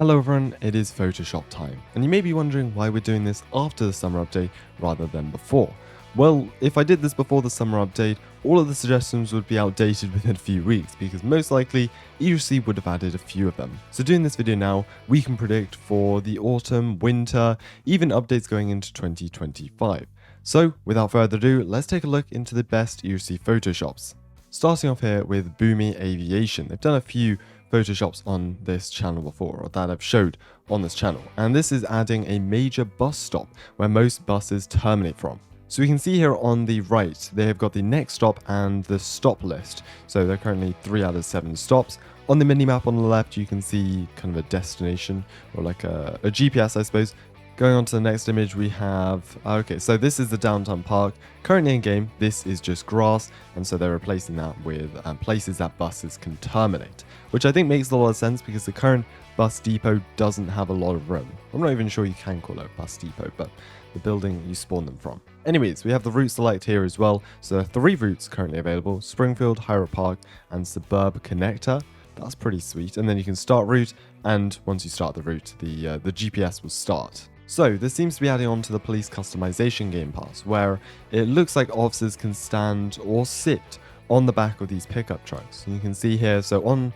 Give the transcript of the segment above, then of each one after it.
Hello everyone, it is Photoshop time, and you may be wondering why we're doing this after the summer update rather than before. Well, if I did this before the summer update, all of the suggestions would be outdated within a few weeks because most likely ERLC would have added a few of them. So doing this video now, we can predict for the autumn, winter, even updates going into 2025. So without further ado, let's take a look into the best ERLC Photoshops. Starting off here with Boomy Aviation, they've done a few Photoshops on this channel before, or that I've showed on this channel, and this is adding a major bus stop where most buses terminate from. So we can see here on the right, they have got the next stop and the stop list. So they're currently 3 out of 7 stops. On the minimap on the left, you can see kind of a destination, or like a GPS, I suppose. Going on to the next image, we have, okay, so this is the downtown park. Currently in game, this is just grass, and so they're replacing that with places that buses can terminate, which I think makes a lot of sense because the current bus depot doesn't have a lot of room. I'm not even sure you can call it a bus depot, but the building you spawn them from. Anyways, we have the route select here as well. So there are 3 routes currently available: Springfield, Hyra Park, and Suburb Connector. That's pretty sweet. And then you can start route, and once you start the route, the GPS will start. So this seems to be adding on to the police customization game pass, where it looks like officers can stand or sit on the back of these pickup trucks. You can see here, so on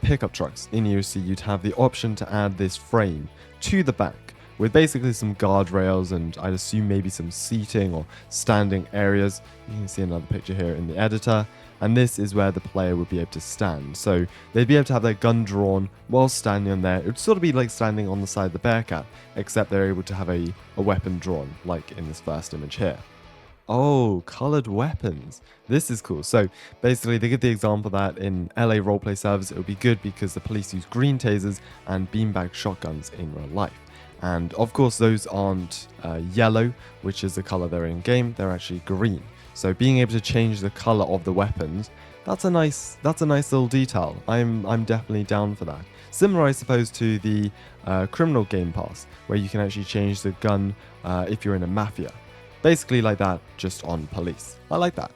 pickup trucks in ERLC, you'd have the option to add this frame to the back with basically some guardrails and I'd assume maybe some seating or standing areas. You can see another picture here in the editor, and this is where the player would be able to stand. So they'd be able to have their gun drawn while standing on there. It would sort of be like standing on the side of the Bearcat, except they're able to have a weapon drawn, like in this first image here. Oh, colored weapons. This is cool. So basically they give the example that in LA roleplay servers it would be good because the police use green tasers and beanbag shotguns in real life. And of course those aren't yellow, which is the color they're in game, they're actually green. So being able to change the color of the weapons, that's a nice little detail. I'm definitely down for that. Similar, I suppose, to the criminal game pass, where you can actually change the gun if you're in a mafia. Basically like that, just on police. I like that.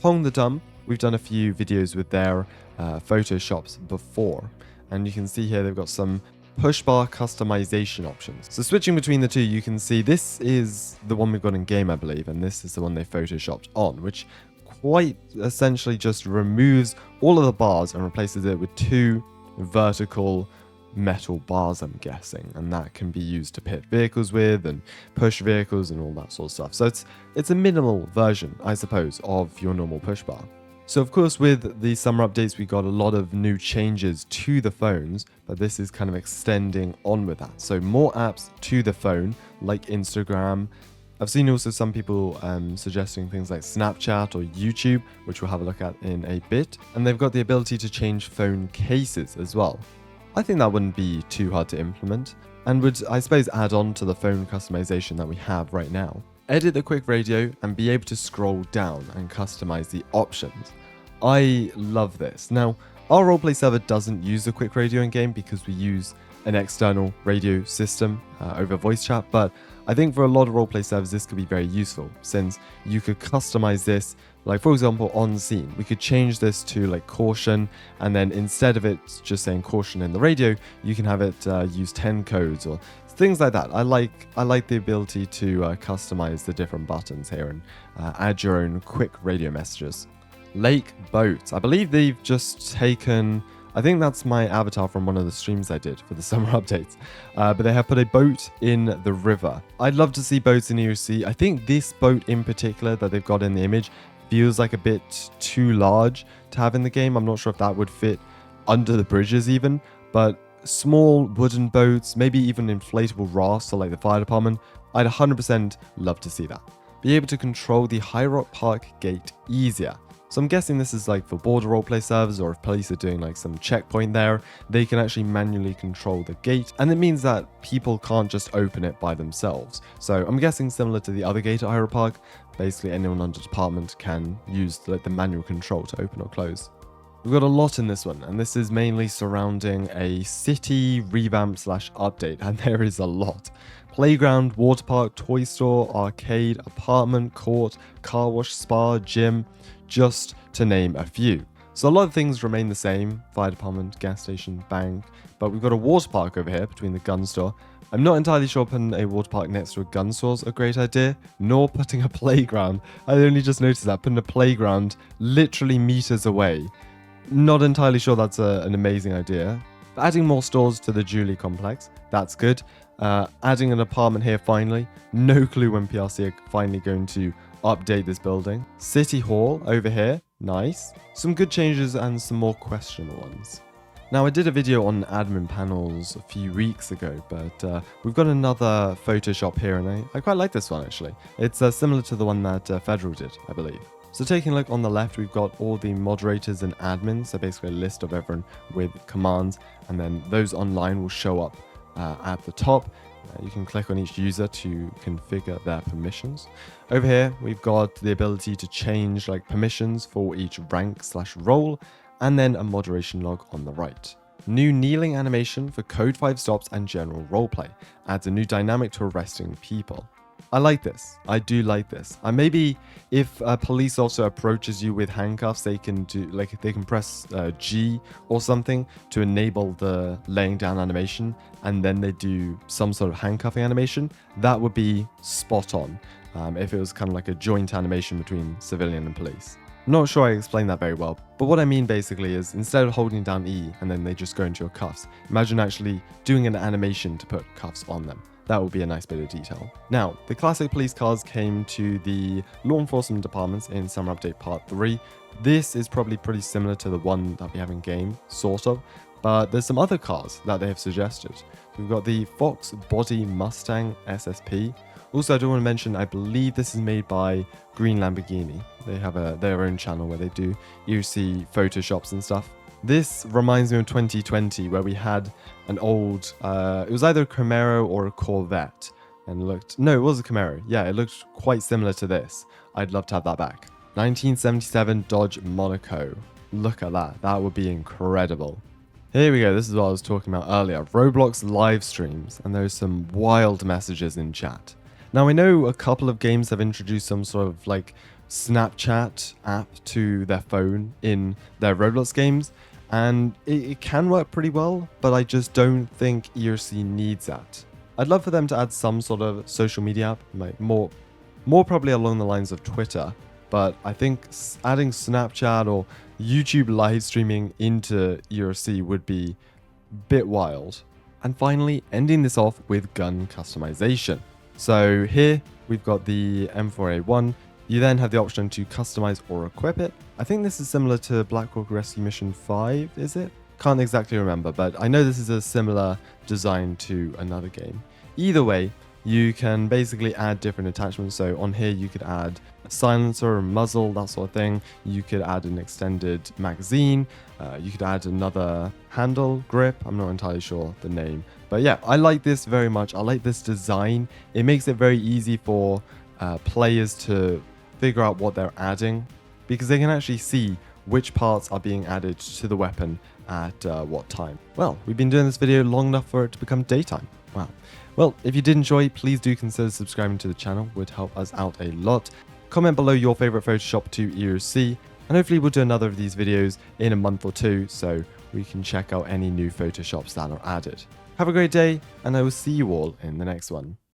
Hong the Dumb, we've done a few videos with their Photoshops before, and you can see here they've got some push bar customization options. So switching between the two, you can see this is the one we've got in game, I believe, and this is the one they photoshopped on, which quite essentially just removes all of the bars and replaces it with 2 vertical metal bars, I'm guessing, and that can be used to pit vehicles with and push vehicles and all that sort of stuff. So it's a minimal version, I suppose, of your normal push bar. So of course with the summer updates we got a lot of new changes to the phones, but this is kind of extending on with that. So more apps to the phone, like Instagram. I've seen also some people suggesting things like Snapchat or YouTube, which we'll have a look at in a bit. And they've got the ability to change phone cases as well. I think that wouldn't be too hard to implement, and would, I suppose, add on to the phone customization that we have right now. Edit the quick radio and be able to scroll down and customize the options. I love this. Now, our roleplay server doesn't use the quick radio in game because we use an external radio system over voice chat, but I think for a lot of roleplay servers this could be very useful, since you could customize this. Like for example, on scene, we could change this to like caution, and then instead of it just saying caution in the radio, you can have it use 10 codes or things like that. I like the ability to customize the different buttons here and add your own quick radio messages. Lake boats. I believe they've just taken, I think that's my avatar from one of the streams I did for the summer updates. But they have put a boat in the river. I'd love to see boats in ERLC. I think this boat in particular that they've got in the image feels like a bit too large to have in the game. I'm not sure if that would fit under the bridges even, but small wooden boats, maybe even inflatable rafts, so like the fire department, I'd 100% love to see that. Be able to control the High Rock Park gate easier. So I'm guessing this is like for border roleplay servers, or if police are doing like some checkpoint there, they can actually manually control the gate, and it means that people can't just open it by themselves. So I'm guessing similar to the other gate at Hyra Park, basically anyone under department can use like the manual control to open or close. We've got a lot in this one, and this is mainly surrounding a city revamp / update, and there is a lot. Playground, water park, toy store, arcade, apartment, court, car wash, spa, gym, just to name a few. So a lot of things remain the same: fire department, gas station, bank, but we've got a water park over here between the gun store. I'm not entirely sure putting a water park next to a gun store is a great idea, nor putting a playground. I only just noticed that, putting a playground literally meters away. Not entirely sure that's an amazing idea. But adding more stores to the Julie complex, that's good. Adding an apartment here finally. No clue when PRC are finally going to update this building. City Hall over here, nice. Some good changes and some more questionable ones. Now, I did a video on admin panels a few weeks ago, but we've got another Photoshop here, and I quite like this one, actually. It's similar to the one that Federal did, I believe. So taking a look on the left, we've got all the moderators and admins, so basically a list of everyone with commands, and then those online will show up at the top. You can click on each user to configure their permissions. Over here, we've got the ability to change permissions for each rank/role, and then a moderation log on the right. New kneeling animation for code 5 stops and general roleplay. Adds a new dynamic to arresting people. I like this. I do like this. Maybe if a police officer approaches you with handcuffs, they can do they can press G or something to enable the laying down animation, and then they do some sort of handcuffing animation. That would be spot on if it was kind of like a joint animation between civilian and police. Not sure I explained that very well, but what I mean basically is instead of holding down E and then they just go into your cuffs, imagine actually doing an animation to put cuffs on them. That would be a nice bit of detail. Now, the classic police cars came to the law enforcement departments in Summer Update Part 3. This is probably pretty similar to the one that we have in game, sort of, but there's some other cars that they have suggested. We've got the Fox Body Mustang SSP. Also, I do want to mention, I believe this is made by Green Lamborghini. They have their own channel where they do ERLC photoshops and stuff. This reminds me of 2020 where we had an old, it was either a Camaro or a Corvette, and no, it was a Camaro. Yeah, it looked quite similar to this. I'd love to have that back. 1977 Dodge Monaco. Look at that. That would be incredible. Here we go. This is what I was talking about earlier. Roblox live streams, and there's some wild messages in chat. Now, I know a couple of games have introduced some sort of Snapchat app to their phone in their Roblox games, and it can work pretty well, but I just don't think ERC needs that. I'd love for them to add some sort of social media app, more probably along the lines of Twitter, but I think adding Snapchat or YouTube live streaming into ERC would be a bit wild. And finally, ending this off with gun customization. So here we've got the M4A1. You then have the option to customize or equip it. I think this is similar to Black Hawk Rescue Mission 5, is it? Can't exactly remember, but I know this is a similar design to another game. Either way, you can basically add different attachments. So on here, you could add a silencer, a muzzle, that sort of thing. You could add an extended magazine. You could add another handle, grip. I'm not entirely sure the name. But yeah, I like this very much. I like this design. It makes it very easy for players to figure out what they're adding, because they can actually see which parts are being added to the weapon at what time. Well, we've been doing this video long enough for it to become daytime. Wow. Well, if you did enjoy, please do consider subscribing to the channel. It would help us out a lot. Comment below your favorite Photoshop to ERC, and hopefully we'll do another of these videos in a month or two so we can check out any new Photoshops that are added. Have a great day, and I will see you all in the next one.